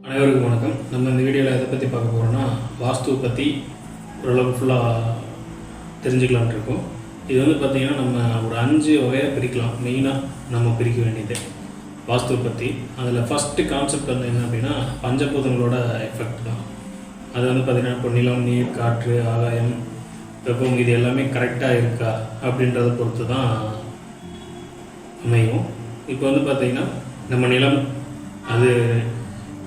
அனைவருக்கும் வணக்கம். நம்ம இந்த வீடியோவில் எதை பற்றி பார்க்க போகிறோம்னா வாஸ்து பற்றி ஓரளவுக்கு ஃபுல்லாக தெரிஞ்சுக்கலான்ட்டு இருக்கோம். இது வந்து பார்த்திங்கன்னா நம்ம ஒரு 5 வகையாக பிரிக்கலாம். மெயினாக நம்ம பிரிக்க வேண்டியது வாஸ்து பற்றி. அதில் ஃபஸ்ட்டு கான்செப்ட் வந்து என்ன அப்படின்னா பஞ்சபூதங்களோட எஃபெக்ட் தான். அது வந்து பார்த்திங்கன்னா இப்போ நிலம், நீர், காற்று, ஆகாயம், வெப்பம் இது எல்லாமே கரெக்டாக இருக்கா அப்படின்றத பொறுத்து தான் அமையும். இப்போ வந்து பார்த்திங்கன்னா நம்ம நிலம் அது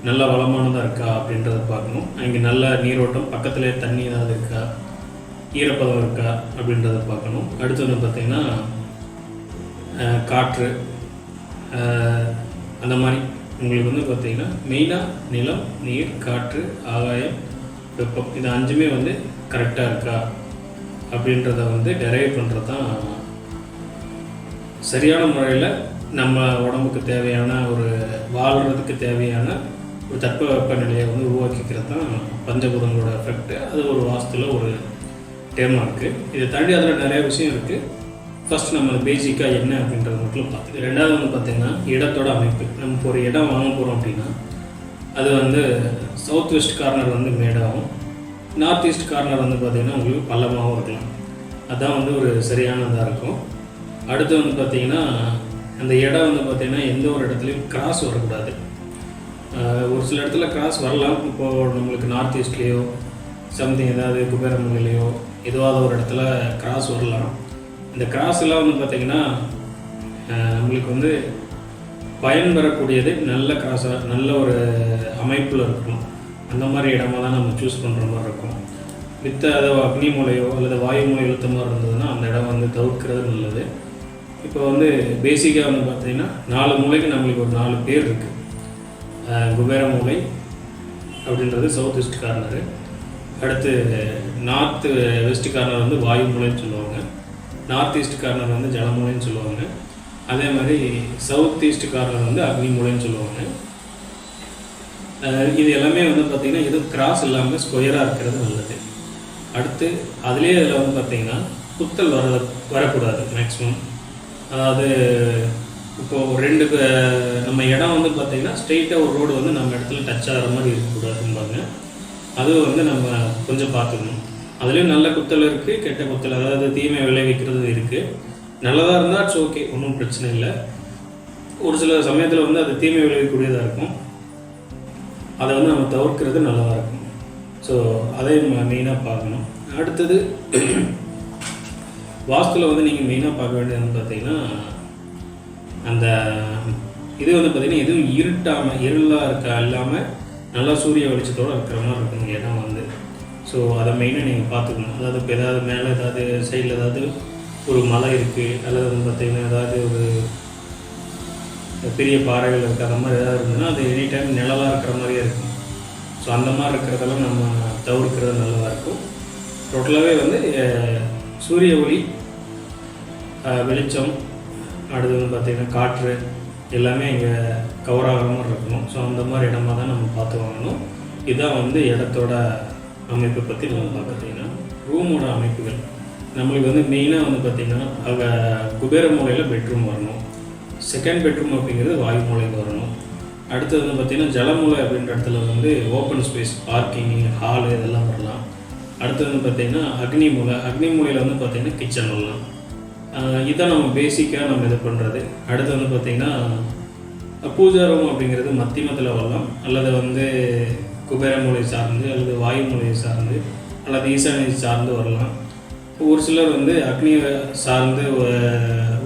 நல்ல வளமானதாக இருக்கா அப்படின்றத பார்க்கணும். அங்கே நல்ல நீரோட்டம், பக்கத்துலேயே தண்ணி ஏதாவது இருக்கா, ஈரப்பதம் இருக்கா அப்படின்றத பார்க்கணும். அடுத்து வந்து பார்த்திங்கன்னா காற்று, அந்த மாதிரி உங்களுக்கு வந்து பார்த்திங்கன்னா மெயினாக நிலம், நீர், காற்று, ஆகாயம், வெப்பம் இது 5மே வந்து கரெக்டாக இருக்கா அப்படின்றத வந்து டெரைவ் பண்ணுறது தான் சரியான முறையில் நம்ம உடம்புக்கு தேவையான ஒரு வாழ்கிறதுக்கு தேவையான ஒரு தட்பவெப்ப நிலையை வந்து உருவாக்கிக்கிறது தான் பஞ்சபூதங்களோட எஃபெக்ட். அது ஒரு வாஸ்துவில் ஒரு டேமாக இருக்குது. இதை தாண்டி அதில் நிறைய விஷயம் இருக்குது. ஃபஸ்ட் நம்ம பேசிக்காக என்ன அப்படின்றத மட்டும் பார்த்து, ரெண்டாவது வந்து பார்த்திங்கன்னா இடத்தோட அமைப்பு. நம்ம இப்போ ஒரு இடம் வாங்க போகிறோம் அப்படின்னா அது வந்து சவுத் வெஸ்ட் கார்னர் வந்து மேடாகவும், நார்த் ஈஸ்ட் கார்னர் வந்து பார்த்திங்கன்னா உங்களுக்கு பள்ளமாகவும் இருக்கலாம். அதுதான் வந்து ஒரு சரியானதாக இருக்கும். அடுத்து வந்து பார்த்திங்கன்னா அந்த இடம் வந்து பார்த்திங்கன்னா எந்த ஒரு இடத்துலையும் கிராஸ் வரக்கூடாது. ஒரு சில இடத்துல கிராஸ் வரலாம். இப்போது நம்மளுக்கு நார்த் ஈஸ்ட்லேயோ சம்திங் ஏதாவது குபேரமலையிலையோ எதுவாத ஒரு இடத்துல கிராஸ் வரலாம். இந்த கிராஸ் எல்லாம் வந்து பார்த்திங்கன்னா நம்மளுக்கு வந்து பயன் பெறக்கூடியது நல்ல கிராஸாக நல்ல ஒரு அமைப்பில் இருக்கணும். அந்த மாதிரி இடமா தான் நம்ம சூஸ் பண்ணுற மாதிரி இருக்கும். மித்த அதை அக்னி மூலையோ அல்லது வாயு மூலை இழுத்த மாதிரி இருந்ததுன்னா அந்த இடம் வந்து தவிர்க்கிறது நல்லது. இப்போ வந்து பேசிக்காக வந்து பார்த்திங்கன்னா 4 மூலைக்கு நம்மளுக்கு ஒரு 4 பேர் இருக்குது. குபேர மூலை அப்படின்றது சவுத் வெஸ்ட் கார்னரு. அடுத்து நார்த் வெஸ்ட் கார்னர் வந்து வாயு மூலைன்னு சொல்லுவாங்க. நார்த் ஈஸ்ட் கார்னர் வந்து ஜலமூலைன்னு சொல்லுவாங்க. அதே மாதிரி சவுத் ஈஸ்ட் கார்னர் வந்து அக்னி மூலைன்னு சொல்லுவாங்க. இது எல்லாமே வந்து பார்த்திங்கன்னா எதுவும் கிராஸ் இல்லாமல் ஸ்கொயராக இருக்கிறது நல்லது. அடுத்து அதுலேயே இதில் வந்து பார்த்திங்கன்னா குத்தல் வரக்கூடாது மேக்ஸிமம். அதாவது இப்போது நம்ம இடம் வந்து பார்த்திங்கன்னா ஸ்ட்ரெயிட்டாக ஒரு ரோடு வந்து நம்ம இடத்துல டச் ஆகிற மாதிரி இருக்கக்கூடாதும்பாங்க. அது வந்து நம்ம கொஞ்சம் பார்த்துக்கணும். அதுலேயும் நல்ல குத்தல் இருக்குது, கெட்ட குத்தல், அதாவது தீமை விளைவிக்கிறது இருக்குது. நல்லதாக இருந்தால் இட்ஸ் ஓகே, ஒன்றும் பிரச்சனை இல்லை. ஒரு சில சமயத்தில் வந்து அது தீமை விளைவிக்கக்கூடியதாக இருக்கும். அதை வந்து நம்ம தவிர்க்கிறது நல்லதாக இருக்கும். ஸோ அதையும் மெயினாக பார்க்கணும். அடுத்தது வாஸ்துவில் வந்து நீங்கள் மெயினாக பார்க்க வேண்டியதுன்னு பார்த்தீங்கன்னா அந்த இது வந்து பார்த்திங்கன்னா எதுவும் இருளாக இருக்கா இல்லாமல் நல்லா சூரிய வெளிச்சத்தோடு இருக்கிற மாதிரி இருக்கணும் இடம் வந்து. ஸோ அதை மெயினாக நீங்கள் பார்த்துக்கணும். அதாவது இப்போ ஏதாவது மேலே ஏதாவது சைடில் ஏதாவது ஒரு மலை இருக்குது அல்லது வந்து பார்த்திங்கன்னா ஏதாவது ஒரு பெரிய பாறைகள் இருக்குது, அந்த மாதிரி ஏதாவது இருந்ததுன்னா அது எனி டைம் நிழலாக இருக்கிற மாதிரியே இருக்கும். ஸோ அந்த மாதிரி இருக்கிறதெல்லாம் நம்ம தவிர்க்கிறது நல்லதாக இருக்கும். டோட்டலாகவே வந்து சூரிய ஒளி, வெளிச்சம், அடுத்து வந்து பார்த்திங்கன்னா காற்று எல்லாமே இங்கே கவர் ஆகிற மாதிரி இருக்கணும். ஸோ அந்த மாதிரி இடமா தான் நம்ம பார்த்து வாங்கணும். இதுதான் வந்து இடத்தோட அமைப்பை பற்றி நம்ம பார்த்திங்கன்னா ரூமோட அமைப்புகள் நம்மளுக்கு வந்து மெயினாக வந்து பார்த்திங்கன்னா அங்கே குபேர மூலையில் பெட்ரூம் வரணும். செகண்ட் பெட்ரூம் அப்படிங்கிறது வாயு மூலைக்கு வரணும். அடுத்தது வந்து பார்த்திங்கன்னா ஜலமூலை அப்படின்ற இடத்துல வந்து ஓப்பன் ஸ்பேஸ், பார்க்கிங், ஹாலு இதெல்லாம் வரலாம். அடுத்தது வந்து பார்த்திங்கன்னா அக்னி மூலையில் வந்து பார்த்திங்கன்னா கிச்சன் வரலாம். இதுதான் நம்ம பேசிக்காக நம்ம இது பண்ணுறது. அடுத்து வந்து பார்த்திங்கன்னா பூஜா ரூம் அப்படிங்கிறது மத்தியமத்தில் வரலாம், அல்லது வந்து குபேர மூலை சார்ந்து அல்லது வாயு மூலையை சார்ந்து அல்லது ஈசானியை சார்ந்து வரலாம். ஒரு சிலர் வந்து அக்னியை சார்ந்து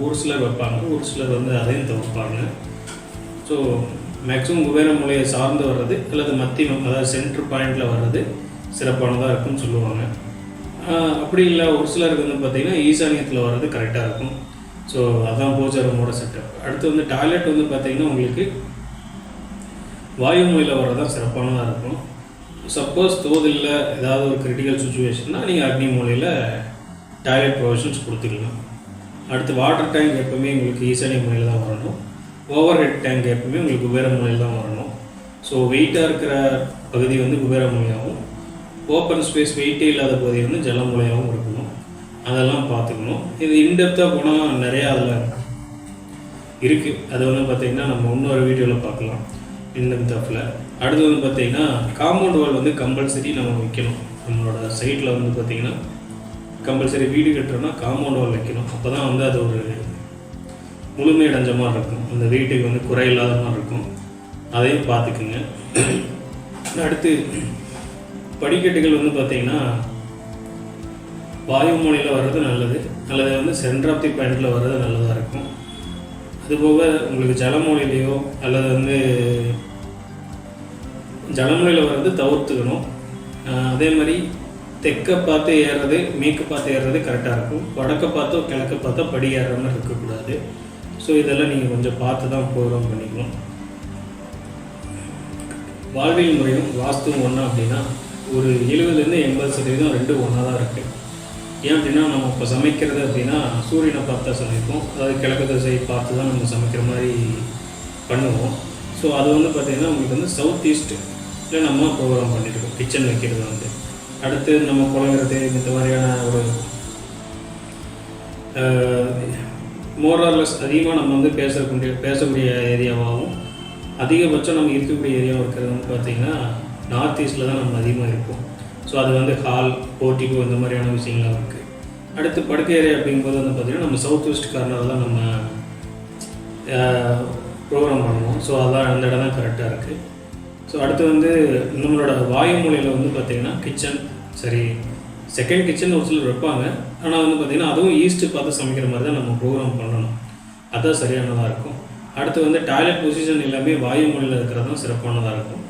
ஒரு சிலர் வைப்பாங்க, ஒரு சிலர் வந்து அதையும் தவிர்ப்பாங்க. ஸோ மேக்ஸிமம் குபேர மூலையை சார்ந்து வர்றது அல்லது மத்தியம், அதாவது சென்ட்ரு பாயிண்டில் வர்றது சிறப்பானதாக இருக்குன்னு சொல்லுவாங்க. அப்படி இல்லை ஒரு சிலருக்கு வந்து பார்த்திங்கன்னா ஈசானியத்தில் வர்றது கரெக்டாக இருக்கும். ஸோ அதான் பூஜா ரூமோட செட்டப். அடுத்து வந்து டாய்லெட் வந்து பார்த்திங்கன்னா உங்களுக்கு வாயு மூலையில் வர்றதான் சிறப்பானதாக இருக்கும். சப்போஸ் தோதில்ல ஏதாவது ஒரு கிரிட்டிக்கல் சுச்சுவேஷன்னா நீங்கள் அக்னி மூலையில் டாய்லெட் ப்ரொவிஷன்ஸ் கொடுத்துக்கலாம். அடுத்து வாட்டர் டேங்க் எப்போவுமே உங்களுக்கு ஈசானிய மூலையில் தான் வரணும். ஓவர் ஹெட் டேங்க் எப்போவுமே உங்களுக்கு குபேர மூலையில் தான் வரணும். ஸோ வெயிட்டாக இருக்கிற பகுதி வந்து குபேர மூலையாகவும், ஓப்பன் ஸ்பேஸ் வெயிட்டே இல்லாத பகுதி வந்து ஜலமூலையாகவும் இருக்கணும். அதெல்லாம் பார்த்துக்கணும். இது இன்டெப்த்தாக போனால் நிறையா அதில் இருக்குது. அது வந்து பார்த்திங்கன்னா நம்ம இன்னொரு வீடியோவில் பார்க்கலாம் இன்டெப்த்தில். அடுத்து வந்து பார்த்திங்கன்னா காம்பவுண்ட் வால் வந்து கம்பல்சரி நம்ம வைக்கணும். நம்மளோட சைட்டில் வந்து பார்த்திங்கன்னா கம்பல்சரி வீடு கட்டுறோன்னா காம்பவுண்ட் வால் வைக்கணும். அப்போ தான் வந்து அது ஒரு முழுமையடைஞ்ச மாதிரி இருக்கும், அந்த வீட்டுக்கு வந்து குறை இல்லாத மாதிரி இருக்கும். அதையும் பார்த்துக்குங்க. அடுத்து படிக்கட்டுகள் வந்து பார்த்திங்கன்னா வாயு மூலையில் வர்றது நல்லது, அல்லது வந்து சென்டர் ஆஃப் தி பாயிண்டில் வர்றது நல்லதாக இருக்கும். அதுபோக உங்களுக்கு ஜலமூலையிலையோ அல்லது வந்து ஜலமூலையில் வர்றது தவிர்த்துக்கணும். அதே மாதிரி தெற்க பார்த்து ஏறுறது மேற்கு பார்த்து ஏறுறது கரெக்டாக இருக்கும். வடக்க பார்த்தோ கிழக்க பார்த்தோ படி ஏறுற மாதிரி இருக்கக்கூடாது. ஸோ இதெல்லாம் நீங்கள் கொஞ்சம் பார்த்து தான் ப்ரோக்ராம் பண்ணிக்கணும். வாழ்வியல் முறையும் வாஸ்துவும் ஒன்றா அப்படின்னா ஒரு 70% ரெண்டும் ஒன்றா தான் இருக்குது. ஏன் அப்படின்னா நம்ம இப்போ சமைக்கிறது அப்படின்னா சூரியனை பார்த்தா சமைப்போம், அதாவது கிழக்கு திசை பார்த்து தான் நம்ம சமைக்கிற மாதிரி பண்ணுவோம். ஸோ அது வந்து பார்த்திங்கன்னா உங்களுக்கு வந்து சவுத் ஈஸ்ட்டில் நம்ம ப்ரோக்ராம் பண்ணியிருக்கோம் கிச்சன் வைக்கிறது வந்து. அடுத்து நம்ம குழந்தைறது இந்த மாதிரியான ஒரு மோரார்லெஸ் அதிகமாக நம்ம வந்து பேசக்கூடிய ஏரியாவாகவும் அதிகபட்சம் நம்ம இருக்கக்கூடிய ஏரியாவும் இருக்கிறது வந்து பார்த்திங்கன்னா நார்த் ஈஸ்ட்டில் தான் நம்ம அதிகமாக இருப்போம். ஸோ அது வந்து ஹால் போர்ட்டிகோ இந்த மாதிரியான விஷயங்கள்லாம் இருக்குது. அடுத்து படுக்கை ஏரியா அப்படிங்கும்போது வந்து பார்த்திங்கன்னா நம்ம சவுத் வெஸ்ட் கார்னர் தான் நம்ம ப்ரோக்ராம் பண்ணுவோம். ஸோ அதான் அந்த இடம் தான் கரெக்டாக இருக்குது. ஸோ அடுத்து வந்து நம்மளோட வாயு மூலையில் வந்து பார்த்திங்கன்னா கிச்சன் சரி, செகண்ட் கிச்சன் ஒரு சிலர் வைப்பாங்க. ஆனால் வந்து பார்த்திங்கன்னா அதுவும் ஈஸ்ட்டு பார்த்து சமைக்கிற மாதிரி தான் நம்ம ப்ரோக்ராம் பண்ணணும், அதுதான் சரியானதாக இருக்கும். அடுத்து வந்து டாய்லெட் பொசிஷன் எல்லாமே வாயு மூலையில் இருக்கிறது தான் சிறப்பானதாக இருக்கும்.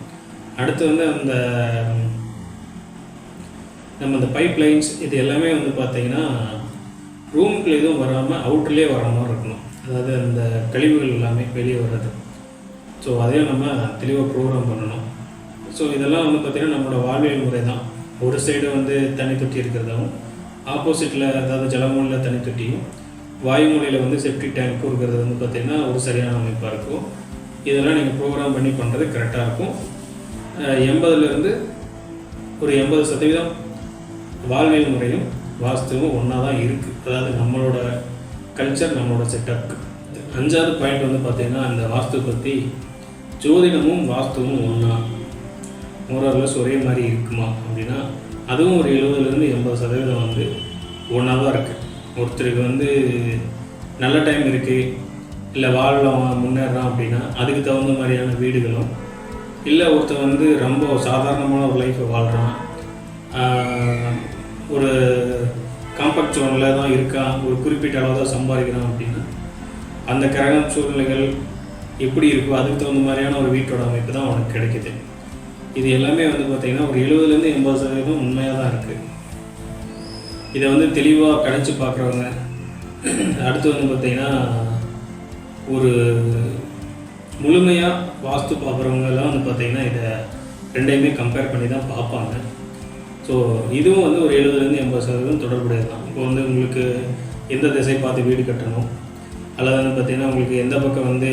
அடுத்து வந்து அந்த நம்ம அந்த பைப் லைன்ஸ் இது எல்லாமே வந்து பார்த்திங்கன்னா ரூமுக்குள்ள எதுவும் வராமல் அவுட்லேயே வர மாதிரி இருக்கணும், அதாவது அந்த கழிவுகள் எல்லாமே வெளியே வர்றது. ஸோ அதையும் நம்ம தெளிவாக ப்ரோக்ராம் பண்ணணும். ஸோ இதெல்லாம் வந்து பார்த்திங்கன்னா நம்மளோட வாழ்வியல் முறை தான். ஒரு சைடு வந்து தண்ணி தொட்டி இருக்கிறதாவும், ஆப்போசிட்டில் அதாவது ஜலமூலையில் தண்ணி தொட்டியும், வாயுமூலையில் வந்து செப்டி டேங்க்கும் இருக்கிறது வந்து பார்த்திங்கன்னா ஒரு சரியான அமைப்பாக இருக்கும். இதெல்லாம் நீங்கள் ப்ரோக்ராம் பண்ணி பண்ணுறது கரெக்டாக இருக்கும். 80% ஒரு 80% வாழ்வியல் முறையும் வாஸ்துவும் ஒன்றா தான் இருக்குது, அதாவது நம்மளோட கல்ச்சர் நம்மளோட செட்டப்க்கு. 5வது பாயிண்ட் வந்து பார்த்திங்கன்னா அந்த வாஸ்து பற்றி ஜோதிடமும் வாஸ்துவும் ஒன்றா மோரர்லெஸ் ஒரே மாதிரி இருக்குமா அப்படின்னா அதுவும் ஒரு 70-80% வந்து ஒன்றா தான் இருக்குது. ஒருத்தருக்கு வந்து நல்ல டைம் இருக்குது, இல்லை வாழலாம் முன்னேறான் அப்படின்னா அதுக்கு தகுந்த மாதிரியான வீடுகளும், இல்லை ஒருத்தர் வந்து ரொம்ப சாதாரணமான ஒரு லைஃப்பை வாழ்கிறான், ஒரு காம்பேக்ட் ஜோனில் தான் இருக்கான், ஒரு குறிப்பிட்ட அளவு தான் சம்பாதிக்கிறான் அப்படின்னா அந்த கிரகம் சூழ்நிலைகள் எப்படி இருக்கோ அதுக்கு தகுந்த மாதிரியான ஒரு வீட்டோட அமைப்பு தான் அவனுக்கு கிடைக்குது. இது எல்லாமே வந்து பார்த்திங்கன்னா ஒரு 70-80% உண்மையாக தான் இருக்குது. இதை வந்து தெளிவாக கணிச்சு பார்க்குறவங்க, அடுத்து வந்து பார்த்திங்கன்னா ஒரு முழுமையாக வாஸ்து பார்க்குறவங்கெல்லாம் வந்து பார்த்திங்கன்னா இதை ரெண்டையுமே கம்பேர் பண்ணி தான் பார்ப்பாங்க. ஸோ இதுவும் வந்து ஒரு 70-80% தொடர்புடையது தான். இப்போ வந்து உங்களுக்கு எந்த திசை பார்த்து வீடு கட்டணும், அல்லது வந்து பார்த்திங்கன்னா உங்களுக்கு எந்த பக்கம் வந்து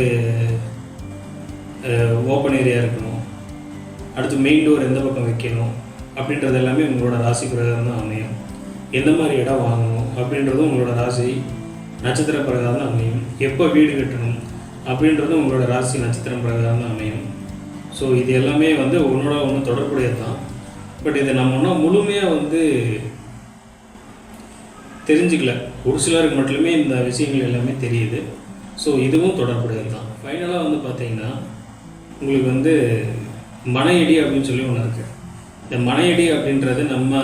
ஓப்பன் ஏரியா இருக்கணும், அடுத்து மெயின் டோர் எந்த பக்கம் வைக்கணும் அப்படின்றது எல்லாமே உங்களோட ராசி பிரகாரம் தான் அமையும். எந்த மாதிரி இடம் வாங்கணும் அப்படின்றதும் உங்களோட ராசி நட்சத்திர பிரகாரம் தான் அமையும். எப்போ வீடு கட்டணும் அப்படின்றதும் உங்களோட ராசி நட்சத்திரம் பிரகாரம் தான் அமையும். ஸோ இது எல்லாமே வந்து ஒன்றோட ஒன்று தொடர்புடையது தான். பட் இதை நம்ம ஒன்றும் முழுமையாக வந்து தெரிஞ்சுக்கல, ஒரு சிலருக்கு மட்டுமே இந்த விஷயங்கள் எல்லாமே தெரியுது. ஸோ இதுவும் தொடர்புடையது தான். ஃபைனலாக வந்து பார்த்திங்கன்னா உங்களுக்கு வந்து மனையடி அப்படின்னு சொல்லி ஒன்று இருக்குது. இந்த மனையடி அப்படின்றது நம்ம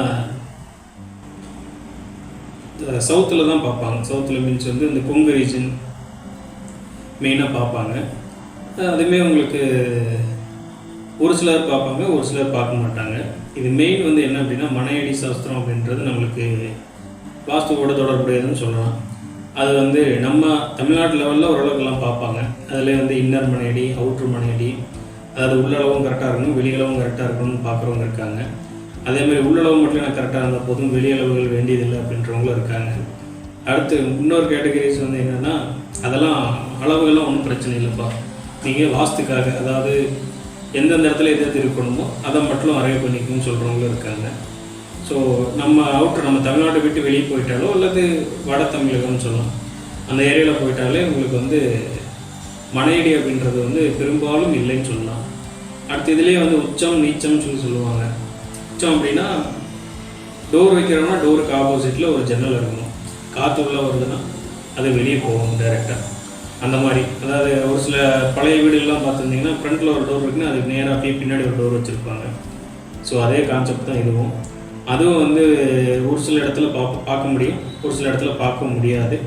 சவுத்தில் தான் பார்ப்பாங்க. சவுத்தில் மீன்ஸ் வந்து இந்த கொங்கு ரீஜன் மெயினாக பார்ப்பாங்க. அதுவுமே உங்களுக்கு ஒரு சிலர் பார்ப்பாங்க, ஒரு சிலர் பார்க்க மாட்டாங்க. இது மெயின் வந்து என்ன அப்படின்னா மனையடி சாஸ்திரம் அப்படின்றது நம்மளுக்கு வாஸ்துவோட தொடர்புடையதுன்னு சொல்லலாம். அது வந்து நம்ம தமிழ்நாட்டு லெவலில் ஓரளவுக்குலாம் பார்ப்பாங்க. அதில் வந்து இன்னர் மனையடி, அவுட்ரு மனையடி, அதாவது உள்ளளவும் கரெக்டாக இருக்கணும், வெளியளவும் கரெக்டாக இருக்கணும்னு பார்க்குறவங்க இருக்காங்க. அதேமாதிரி உள்ளளவு மட்டும் எனக்கு கரெக்டாக இருந்தால் போதும், வெளியளவுகள் வேண்டியதில்லை அப்படின்றவங்களும் இருக்காங்க. அடுத்து இன்னொரு கேட்டகரிஸ் வந்து என்னென்னா அதெல்லாம் அளவுகள்லாம் ஒன்றும் பிரச்சனை இல்லைப்பா, நீங்கள் வாஸ்துக்காக அதாவது எந்தெந்த இடத்துல எது இருக்கணுமோ அதை மட்டும் அரைவ் பண்ணிக்கணும்னு சொல்கிறவங்களும் இருக்காங்க. ஸோ நம்ம நம்ம தமிழ்நாட்டை விட்டு வெளியே போயிட்டாலோ அல்லது வட தமிழகம்னு சொல்லலாம், அந்த ஏரியாவில் போயிட்டாலே உங்களுக்கு வந்து மனையடி அப்படின்றது வந்து பெரும்பாலும் இல்லைன்னு சொல்லலாம். அடுத்த இதுலேயே வந்து உச்சம் நீச்சம்னு சொல்லுவாங்க. உச்சம் அப்படின்னா டோர் வைக்கிறோம்னா டோருக்கு ஆப்போசிட்டில் ஒரு ஜன்னல் இருக்கணும். காற்று உள்ளே வருதுன்னா அது வெளியே போகும் டைரெக்டாக. அந்த மாதிரி அதாவது ஒரு சில பழைய வீடுகள்லாம் பார்த்துருந்தீங்கன்னா ஃப்ரண்ட்டில் ஒரு டோர் இருக்குன்னா அதுக்கு நேராக அப்படியே பின்னாடி ஒரு டோர் வச்சுருப்பாங்க. ஸோ அதே கான்செப்ட் தான் இதுவும். அதுவும் வந்து ஒரு சில இடத்துல பார்க்க முடியும், ஒரு சில இடத்துல பார்க்க முடியாது.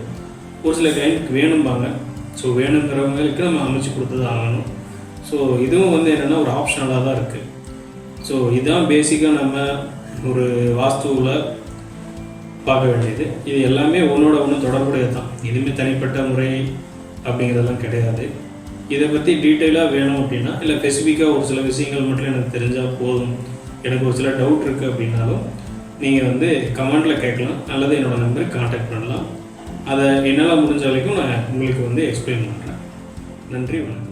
ஒரு சில கிளைண்ட்டுக்கு வேணும்பாங்க. ஸோ வேணுங்கிறவங்களுக்கு நம்ம அமைச்சு கொடுத்து தான் ஆகணும். ஸோ இதுவும் வந்து என்னென்னா ஒரு ஆப்ஷனலாக தான் இருக்குது. ஸோ இதுதான் பேசிக்காக நம்ம ஒரு வாஸ்துவில் பார்க்க வேண்டியது. இது எல்லாமே ஒன்று தொடர்புடையது தான். எதுவுமே தனிப்பட்ட முறை அப்படிங்கிறதெல்லாம் கிடையாது. இதை பற்றி டீட்டெயிலாக வேணும் அப்படின்னா, இல்லை ஸ்பெசிஃபிக்காக ஒரு சில விஷயங்கள் மட்டும் எனக்கு தெரிஞ்சால் போதும், எனக்கு ஒரு சில டவுட் இருக்குது அப்படின்னாலும் நீங்கள் வந்து கமெண்டில் கேட்கலாம், அல்லது என்னோடய நம்பருக்கு கான்டாக்ட் பண்ணலாம். அதை என்னால் முடிஞ்ச வரைக்கும் நான் உங்களுக்கு வந்து எக்ஸ்பிளைன் பண்ணுறேன். நன்றி, வணக்கம்.